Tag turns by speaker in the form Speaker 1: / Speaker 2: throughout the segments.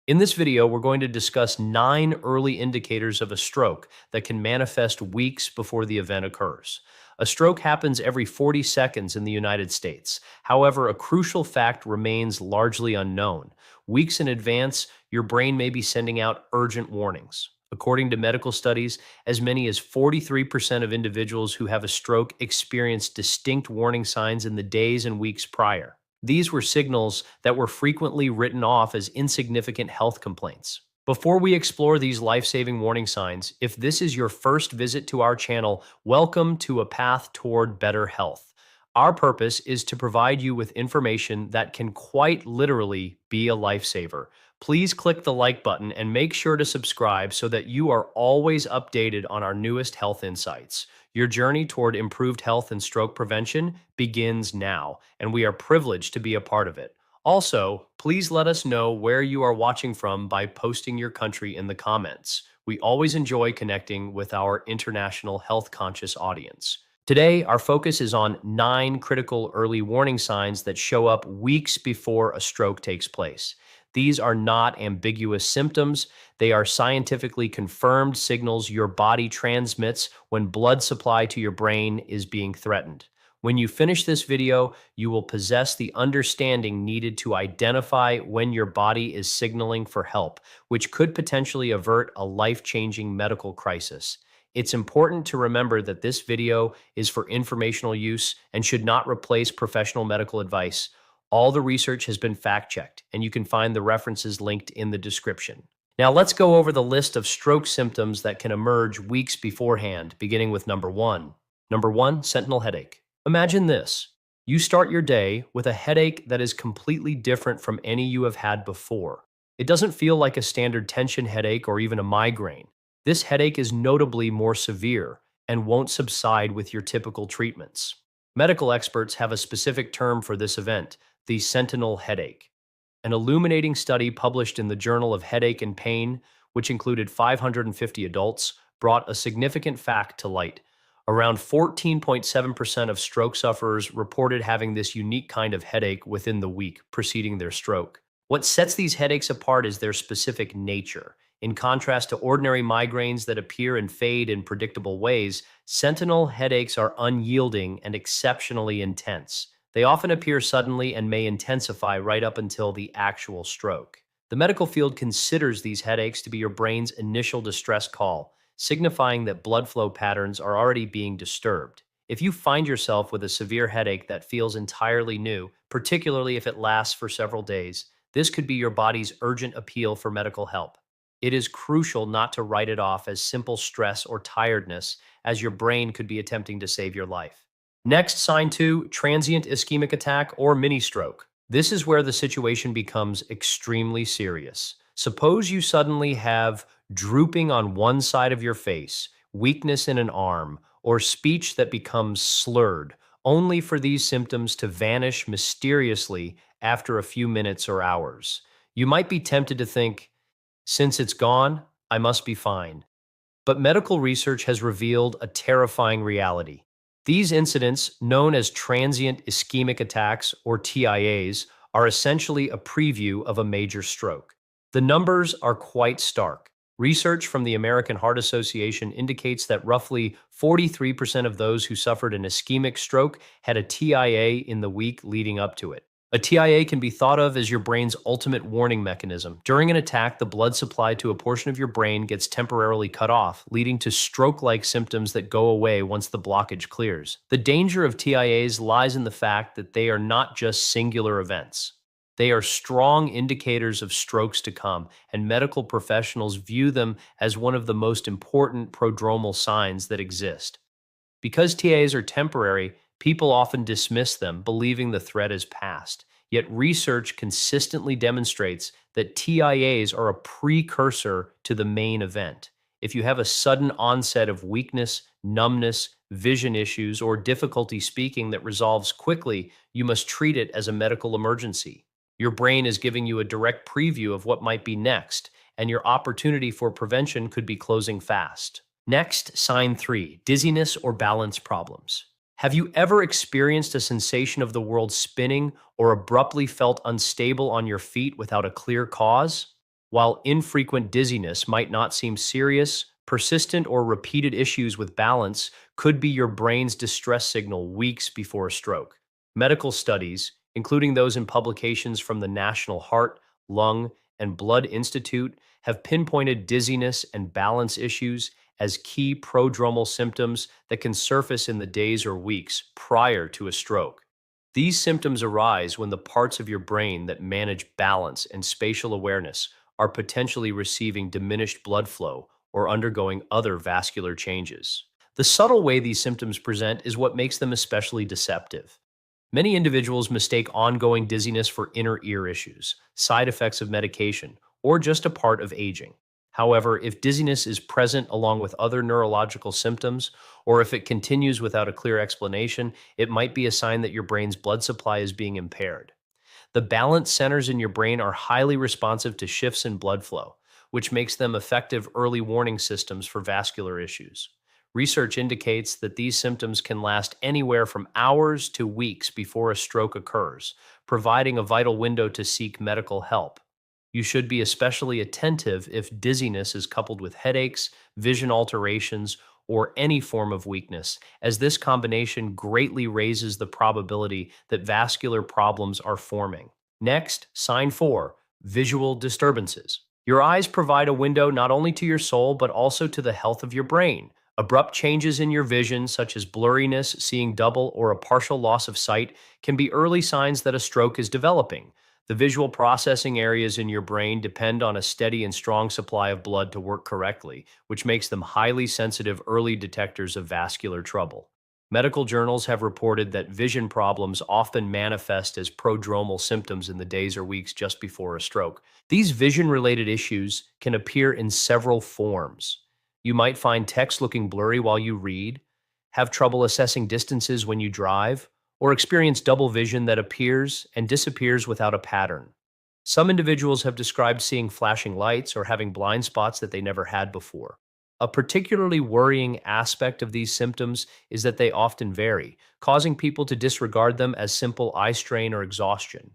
Speaker 1: In this video, we're going to discuss 9 early indicators of a stroke that can manifest weeks before the event occurs. A stroke happens every 40 seconds in the United States. However, a crucial fact remains largely unknown. Weeks in advance, your brain may be sending out urgent warnings. According to medical studies, as many as 43% of individuals who have a stroke experience distinct warning signs in the days and weeks prior. These were signals that were frequently written off as insignificant health complaints. Before we explore these life-saving warning signs, if this is your first visit to our channel, welcome to A Path Toward Better Health. Our purpose is to provide you with information that can quite literally be a lifesaver. Please click the like button and make sure to subscribe so that you are always updated on our newest health insights. Your journey toward improved health and stroke prevention begins now, and we are privileged to be a part of it. Also, please let us know where you are watching from by posting your country in the comments. We always enjoy connecting with our international health conscious audience. Today, our focus is on 9 critical early warning signs that show up weeks before a stroke takes place. These are not ambiguous symptoms. They are scientifically confirmed signals your body transmits when blood supply to your brain is being threatened. When you finish this video, you will possess the understanding needed to identify when your body is signaling for help, which could potentially avert a life-changing medical crisis. It's important to remember that this video is for informational use and should not replace professional medical advice. All the research has been fact-checked, and you can find the references linked in the description. Now let's go over the list of stroke symptoms that can emerge weeks beforehand, beginning with number 1. Number 1, sentinel headache. Imagine this. You start your day with a headache that is completely different from any you have had before. It doesn't feel like a standard tension headache or even a migraine. This headache is notably more severe and won't subside with your typical treatments. Medical experts have a specific term for this event, the sentinel headache. An illuminating study published in the Journal of Headache and Pain, which included 550 adults, brought a significant fact to light. Around 14.7% of stroke sufferers reported having this unique kind of headache within the week preceding their stroke. What sets these headaches apart is their specific nature. In contrast to ordinary migraines that appear and fade in predictable ways, sentinel headaches are unyielding and exceptionally intense. They often appear suddenly and may intensify right up until the actual stroke. The medical field considers these headaches to be your brain's initial distress call, signifying that blood flow patterns are already being disturbed. If you find yourself with a severe headache that feels entirely new, particularly if it lasts for several days, this could be your body's urgent appeal for medical help. It is crucial not to write it off as simple stress or tiredness, as your brain could be attempting to save your life. Next, sign 2, transient ischemic attack or mini stroke. This is where the situation becomes extremely serious. Suppose you suddenly have drooping on one side of your face, weakness in an arm, or speech that becomes slurred, only for these symptoms to vanish mysteriously after a few minutes or hours. You might be tempted to think, since it's gone, I must be fine. But medical research has revealed a terrifying reality. These incidents, known as transient ischemic attacks or TIAs, are essentially a preview of a major stroke. The numbers are quite stark. Research from the American Heart Association indicates that roughly 43% of those who suffered an ischemic stroke had a TIA in the week leading up to it. A TIA can be thought of as your brain's ultimate warning mechanism. During an attack, the blood supply to a portion of your brain gets temporarily cut off, leading to stroke-like symptoms that go away once the blockage clears. The danger of TIAs lies in the fact that they are not just singular events. They are strong indicators of strokes to come, and medical professionals view them as one of the most important prodromal signs that exist. Because TIAs are temporary, people often dismiss them, believing the threat is past. Yet research consistently demonstrates that TIAs are a precursor to the main event. If you have a sudden onset of weakness, numbness, vision issues, or difficulty speaking that resolves quickly, you must treat it as a medical emergency. Your brain is giving you a direct preview of what might be next, and your opportunity for prevention could be closing fast. Next, sign 3, dizziness or balance problems. Have you ever experienced a sensation of the world spinning or abruptly felt unstable on your feet without a clear cause? While infrequent dizziness might not seem serious, persistent or repeated issues with balance could be your brain's distress signal weeks before a stroke. Medical studies, including those in publications from the National Heart, Lung, and Blood Institute, have pinpointed dizziness and balance issues as key prodromal symptoms that can surface in the days or weeks prior to a stroke. These symptoms arise when the parts of your brain that manage balance and spatial awareness are potentially receiving diminished blood flow or undergoing other vascular changes. The subtle way these symptoms present is what makes them especially deceptive. Many individuals mistake ongoing dizziness for inner ear issues, side effects of medication, or just a part of aging. However, if dizziness is present along with other neurological symptoms, or if it continues without a clear explanation, it might be a sign that your brain's blood supply is being impaired. The balance centers in your brain are highly responsive to shifts in blood flow, which makes them effective early warning systems for vascular issues. Research indicates that these symptoms can last anywhere from hours to weeks before a stroke occurs, providing a vital window to seek medical help. You should be especially attentive if dizziness is coupled with headaches, vision alterations, or any form of weakness, as this combination greatly raises the probability that vascular problems are forming. Next, sign 4, visual disturbances. Your eyes provide a window not only to your soul, but also to the health of your brain. Abrupt changes in your vision, such as blurriness, seeing double, or a partial loss of sight, can be early signs that a stroke is developing. The visual processing areas in your brain depend on a steady and strong supply of blood to work correctly, which makes them highly sensitive early detectors of vascular trouble. Medical journals have reported that vision problems often manifest as prodromal symptoms in the days or weeks just before a stroke. These vision related issues can appear in several forms. You might find text looking blurry while you read, have trouble assessing distances when you drive, or experience double vision that appears and disappears without a pattern. Some individuals have described seeing flashing lights or having blind spots that they never had before. A particularly worrying aspect of these symptoms is that they often vary, causing people to disregard them as simple eye strain or exhaustion.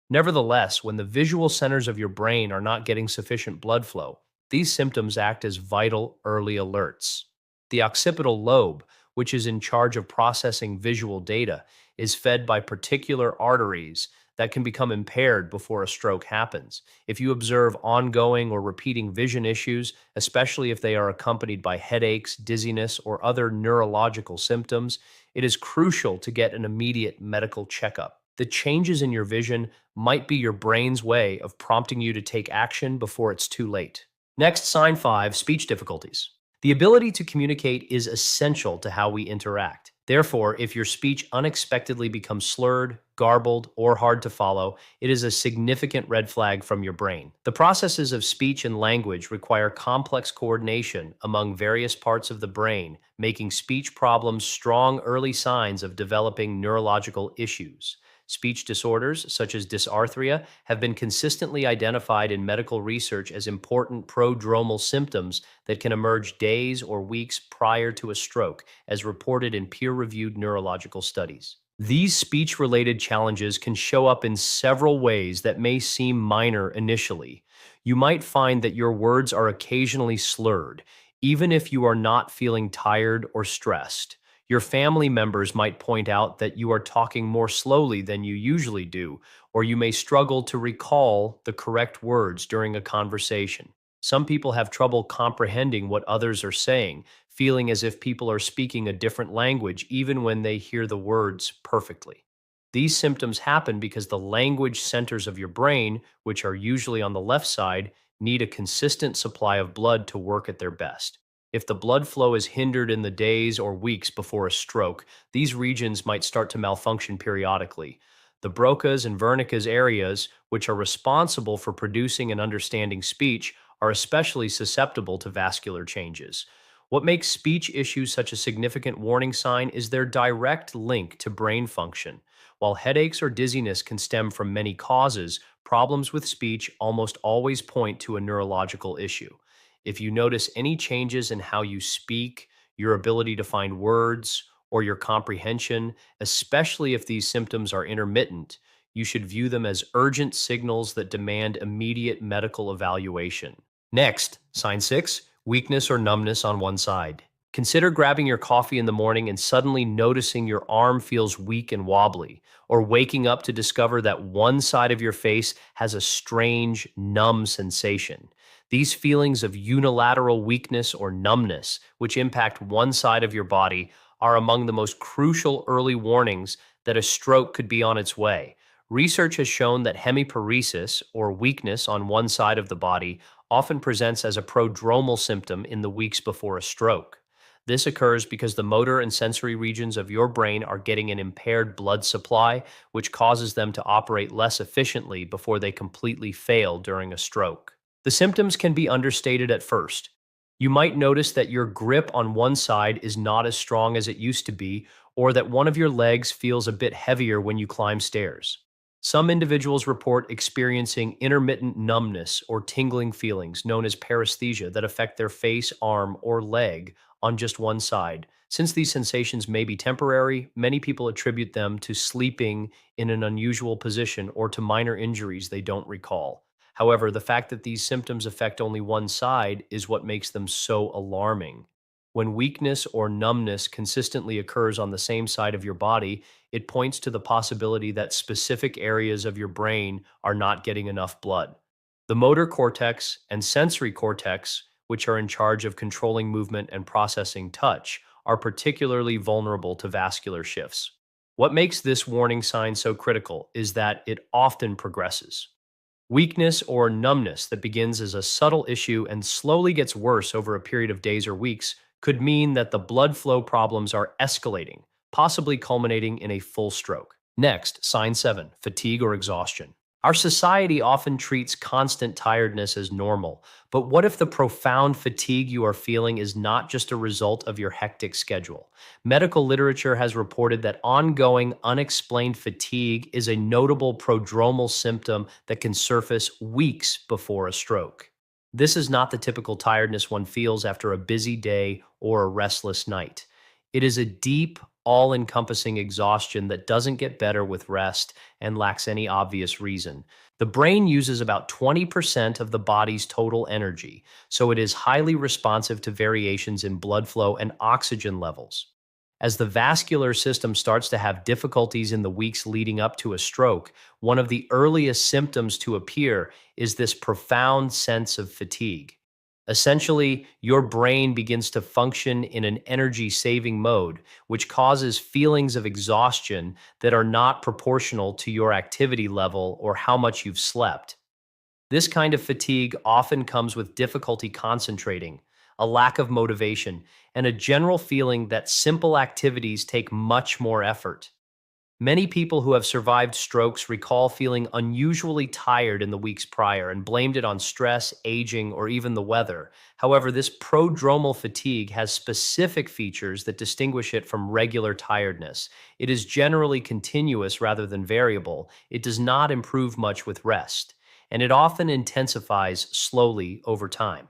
Speaker 1: Nevertheless, when the visual centers of your brain are not getting sufficient blood flow, these symptoms act as vital early alerts. The occipital lobe, which is in charge of processing visual data, is fed by particular arteries that can become impaired before a stroke happens. If you observe ongoing or repeating vision issues, especially if they are accompanied by headaches, dizziness, or other neurological symptoms, it is crucial to get an immediate medical checkup. The changes in your vision might be your brain's way of prompting you to take action before it's too late. Next, sign 5, speech difficulties. The ability to communicate is essential to how we interact. Therefore, if your speech unexpectedly becomes slurred, garbled, or hard to follow, it is a significant red flag from your brain. The processes of speech and language require complex coordination among various parts of the brain, making speech problems strong early signs of developing neurological issues. Speech disorders, such as dysarthria, have been consistently identified in medical research as important prodromal symptoms that can emerge days or weeks prior to a stroke, as reported in peer reviewed neurological studies. These speech related challenges can show up in several ways that may seem minor initially. You might find that your words are occasionally slurred, even if you are not feeling tired or stressed. Your family members might point out that you are talking more slowly than you usually do, or you may struggle to recall the correct words during a conversation. Some people have trouble comprehending what others are saying, feeling as if people are speaking a different language even when they hear the words perfectly. These symptoms happen because the language centers of your brain, which are usually on the left side, need a consistent supply of blood to work at their best. If the blood flow is hindered in the days or weeks before a stroke, these regions might start to malfunction periodically. The Broca's and Wernicke's areas, which are responsible for producing and understanding speech, are especially susceptible to vascular changes. What makes speech issues such a significant warning sign is their direct link to brain function. While headaches or dizziness can stem from many causes, problems with speech almost always point to a neurological issue. If you notice any changes in how you speak, your ability to find words, or your comprehension, especially if these symptoms are intermittent, You should view them as urgent signals that demand immediate medical evaluation. Next, sign 6, weakness or numbness on one side. Consider grabbing your coffee in the morning and suddenly noticing your arm feels weak and wobbly, or waking up to discover that one side of your face has a strange, numb sensation. These feelings of unilateral weakness or numbness, which impact one side of your body, are among the most crucial early warnings that a stroke could be on its way. Research has shown that hemiparesis, or weakness on one side of the body, often presents as a prodromal symptom in the weeks before a stroke. This occurs because the motor and sensory regions of your brain are getting an impaired blood supply, which causes them to operate less efficiently before they completely fail during a stroke. The symptoms can be understated at first. You might notice that your grip on one side is not as strong as it used to be, or that one of your legs feels a bit heavier when you climb stairs. Some individuals report experiencing intermittent numbness or tingling feelings known as paresthesia that affect their face, arm, or leg on just one side. Since these sensations may be temporary, many people attribute them to sleeping in an unusual position or to minor injuries they don't recall. However, the fact that these symptoms affect only one side is what makes them so alarming. When weakness or numbness consistently occurs on the same side of your body, it points to the possibility that specific areas of your brain are not getting enough blood. The motor cortex and sensory cortex, which are in charge of controlling movement and processing touch, are particularly vulnerable to vascular shifts. What makes this warning sign so critical is that it often progresses. Weakness or numbness that begins as a subtle issue and slowly gets worse over a period of days or weeks could mean that the blood flow problems are escalating, possibly culminating in a full stroke. Next, sign 7, fatigue or exhaustion. Our society often treats constant tiredness as normal, but what if the profound fatigue you are feeling is not just a result of your hectic schedule? Medical literature has reported that ongoing, unexplained fatigue is a notable prodromal symptom that can surface weeks before a stroke. This is not the typical tiredness one feels after a busy day or a restless night. It is a deep, all encompassing exhaustion that doesn't get better with rest and lacks any obvious reason. The brain uses about 20% of the body's total energy, so it is highly responsive to variations in blood flow and oxygen levels. As the vascular system starts to have difficulties in the weeks leading up to a stroke, one of the earliest symptoms to appear is this profound sense of fatigue. Essentially, your brain begins to function in an energy saving mode, which causes feelings of exhaustion that are not proportional to your activity level or how much you've slept. This kind of fatigue often comes with difficulty concentrating, a lack of motivation, and a general feeling that simple activities take much more effort. Many people who have survived strokes recall feeling unusually tired in the weeks prior and blamed it on stress, aging, or even the weather. However, this prodromal fatigue has specific features that distinguish it from regular tiredness. It is generally continuous rather than variable. It does not improve much with rest, and it often intensifies slowly over time.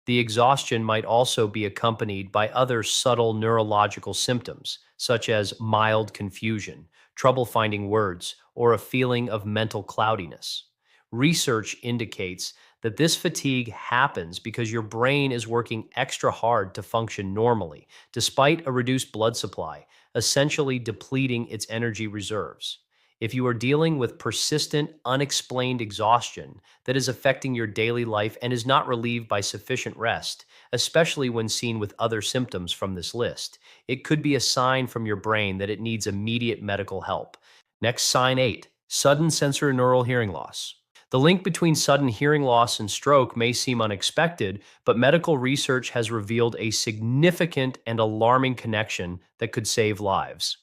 Speaker 1: The exhaustion might also be accompanied by other subtle neurological symptoms, such as mild confusion, trouble finding words, or a feeling of mental cloudiness. Research indicates that this fatigue happens because your brain is working extra hard to function normally, despite a reduced blood supply, essentially depleting its energy reserves. If you are dealing with persistent, unexplained exhaustion that is affecting your daily life and is not relieved by sufficient rest, especially when seen with other symptoms from this list, it could be a sign from your brain that it needs immediate medical help. Next, sign 8, sudden sensorineural hearing loss. The link between sudden hearing loss and stroke may seem unexpected, but medical research has revealed a significant and alarming connection that could save lives.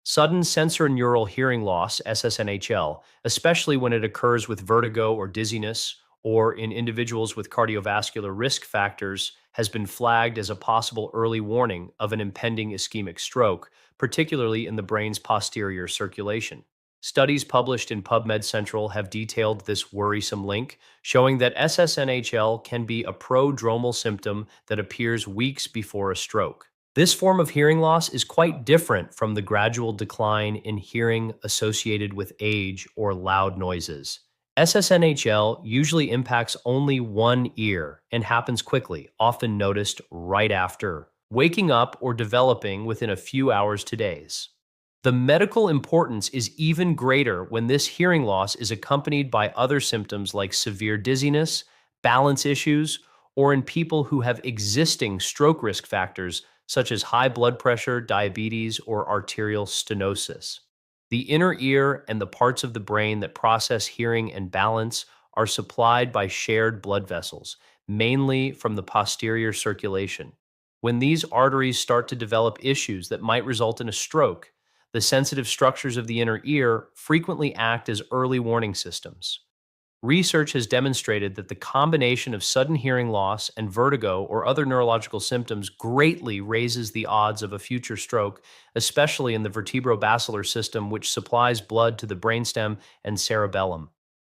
Speaker 1: Sudden sensorineural hearing loss, SSNHL, especially when it occurs with vertigo or dizziness, or in individuals with cardiovascular risk factors, has been flagged as a possible early warning of an impending ischemic stroke, particularly in the brain's posterior circulation. Studies published in PubMed Central have detailed this worrisome link, showing that SSNHL can be a prodromal symptom that appears weeks before a stroke. This form of hearing loss is quite different from the gradual decline in hearing associated with age or loud noises. SSNHL usually impacts only one ear and happens quickly, often noticed right after waking up or developing within a few hours to days. The medical importance is even greater when this hearing loss is accompanied by other symptoms like severe dizziness, balance issues, or in people who have existing stroke risk factors such as high blood pressure, diabetes, or arterial stenosis. The inner ear and the parts of the brain that process hearing and balance are supplied by shared blood vessels, mainly from the posterior circulation. When these arteries start to develop issues that might result in a stroke, the sensitive structures of the inner ear frequently act as early warning systems. Research has demonstrated that the combination of sudden hearing loss and vertigo or other neurological symptoms greatly raises the odds of a future stroke, especially in the vertebrobasilar system, which supplies blood to the brainstem and cerebellum.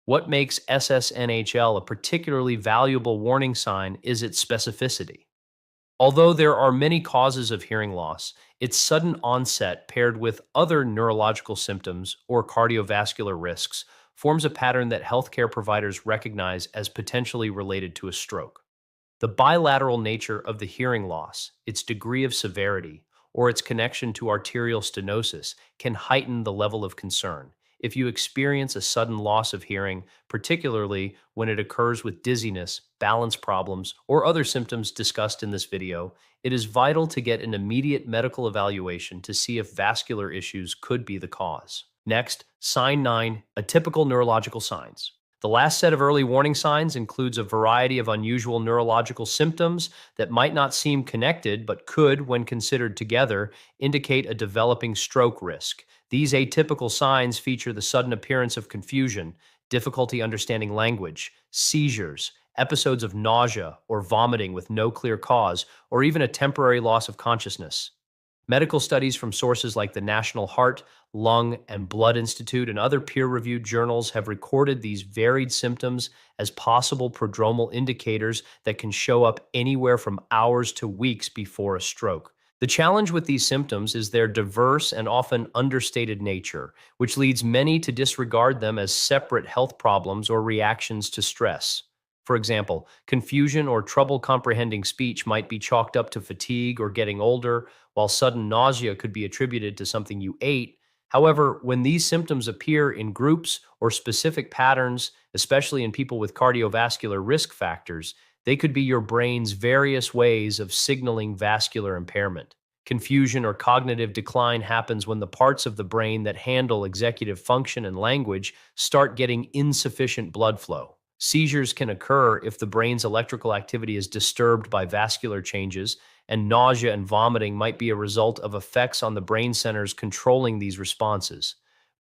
Speaker 1: What makes SSNHL a particularly valuable warning sign is its specificity. Although there are many causes of hearing loss, its sudden onset paired with other neurological symptoms or cardiovascular risks forms a pattern that healthcare providers recognize as potentially related to a stroke. The bilateral nature of the hearing loss, its degree of severity, or its connection to arterial stenosis can heighten the level of concern. If you experience a sudden loss of hearing, particularly when it occurs with dizziness, balance problems, or other symptoms discussed in this video, it is vital to get an immediate medical evaluation to see if vascular issues could be the cause. Next, sign 9, atypical neurological signs. The last set of early warning signs includes a variety of unusual neurological symptoms that might not seem connected but could, when considered together, indicate a developing stroke risk. These atypical signs feature the sudden appearance of confusion, difficulty understanding language, seizures, episodes of nausea or vomiting with no clear cause, or even a temporary loss of consciousness. Medical studies from sources like the National Heart, Lung, and Blood Institute and other peer-reviewed journals have recorded these varied symptoms as possible prodromal indicators that can show up anywhere from hours to weeks before a stroke. The challenge with these symptoms is their diverse and often understated nature, which leads many to disregard them as separate health problems or reactions to stress. For example, confusion or trouble comprehending speech might be chalked up to fatigue or getting older, while sudden nausea could be attributed to something you ate. However, when these symptoms appear in groups or specific patterns, especially in people with cardiovascular risk factors, they could be your brain's various ways of signaling vascular impairment. Confusion or cognitive decline happens when the parts of the brain that handle executive function and language start getting insufficient blood flow. Seizures can occur if the brain's electrical activity is disturbed by vascular changes, and nausea and vomiting might be a result of effects on the brain centers controlling these responses.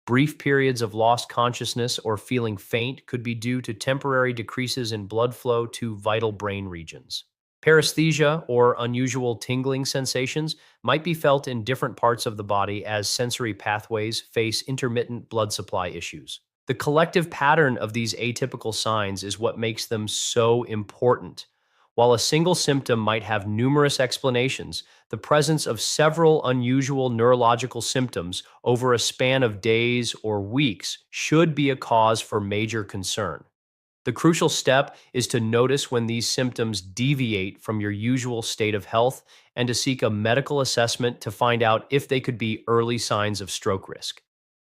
Speaker 1: Brief periods of lost consciousness or feeling faint could be due to temporary decreases in blood flow to vital brain regions. Paresthesia, or unusual tingling sensations, might be felt in different parts of the body as sensory pathways face intermittent blood supply issues. The collective pattern of these atypical signs is what makes them so important. While a single symptom might have numerous explanations, the presence of several unusual neurological symptoms over a span of days or weeks should be a cause for major concern. The crucial step is to notice when these symptoms deviate from your usual state of health and to seek a medical assessment to find out if they could be early signs of stroke risk.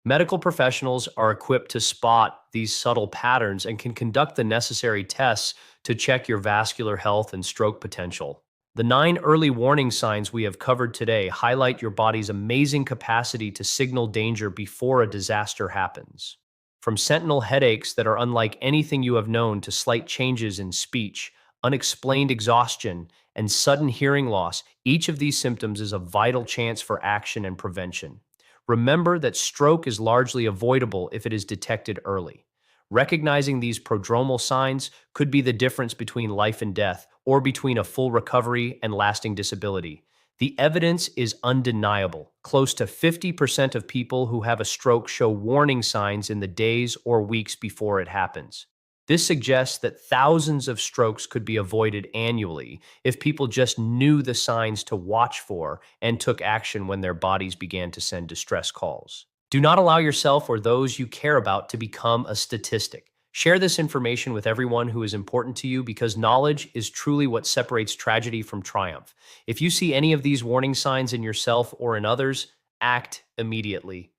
Speaker 1: Medical professionals are equipped to spot these subtle patterns and can conduct the necessary tests to check your vascular health and stroke potential. The 9 early warning signs we have covered today highlight your body's amazing capacity to signal danger before a disaster happens. From sentinel headaches that are unlike anything you have known to slight changes in speech, unexplained exhaustion, and sudden hearing loss, each of these symptoms is a vital chance for action and prevention. Remember that stroke is largely avoidable if it is detected early. Recognizing these prodromal signs could be the difference between life and death, or between a full recovery and lasting disability. The evidence is undeniable. Close to 50% of people who have a stroke show warning signs in the days or weeks before it happens. This suggests that thousands of strokes could be avoided annually if people just knew the signs to watch for and took action when their bodies began to send distress calls. Do not allow yourself or those you care about to become a statistic. Share this information with everyone who is important to you because knowledge is truly what separates tragedy from triumph. If you see any of these warning signs in yourself or in others, act immediately.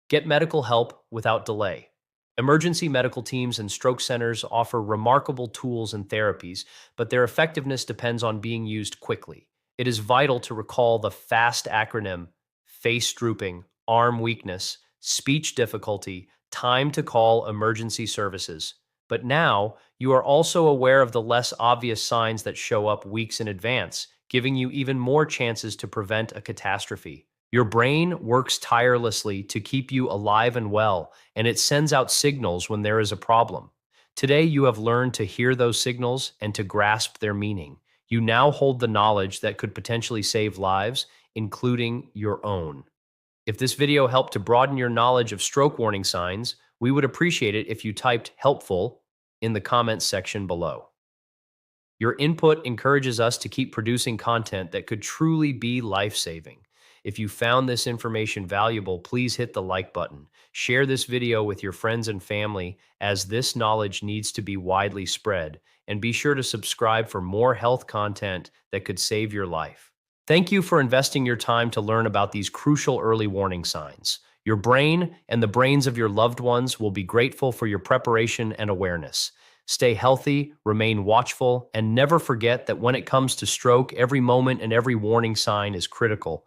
Speaker 1: Get medical help without delay. Emergency medical teams and stroke centers offer remarkable tools and therapies, but their effectiveness depends on being used quickly. It is vital to recall the FAST acronym: face drooping, arm weakness, speech difficulty, time to call emergency services. But now, you are also aware of the less obvious signs that show up weeks in advance, giving you even more chances to prevent a catastrophe. Your brain works tirelessly to keep you alive and well, and it sends out signals when there is a problem. Today, you have learned to hear those signals and to grasp their meaning. You now hold the knowledge that could potentially save lives, including your own. If this video helped to broaden your knowledge of stroke warning signs, we would appreciate it if you typed "helpful" in the comments section below. Your input encourages us to keep producing content that could truly be life-saving. If you found this information valuable, please hit the like button. Share this video with your friends and family, as this knowledge needs to be widely spread. And be sure to subscribe for more health content that could save your life. Thank you for investing your time to learn about these crucial early warning signs. Your brain and the brains of your loved ones will be grateful for your preparation and awareness. Stay healthy, remain watchful, and never forget that when it comes to stroke, every moment and every warning sign is critical.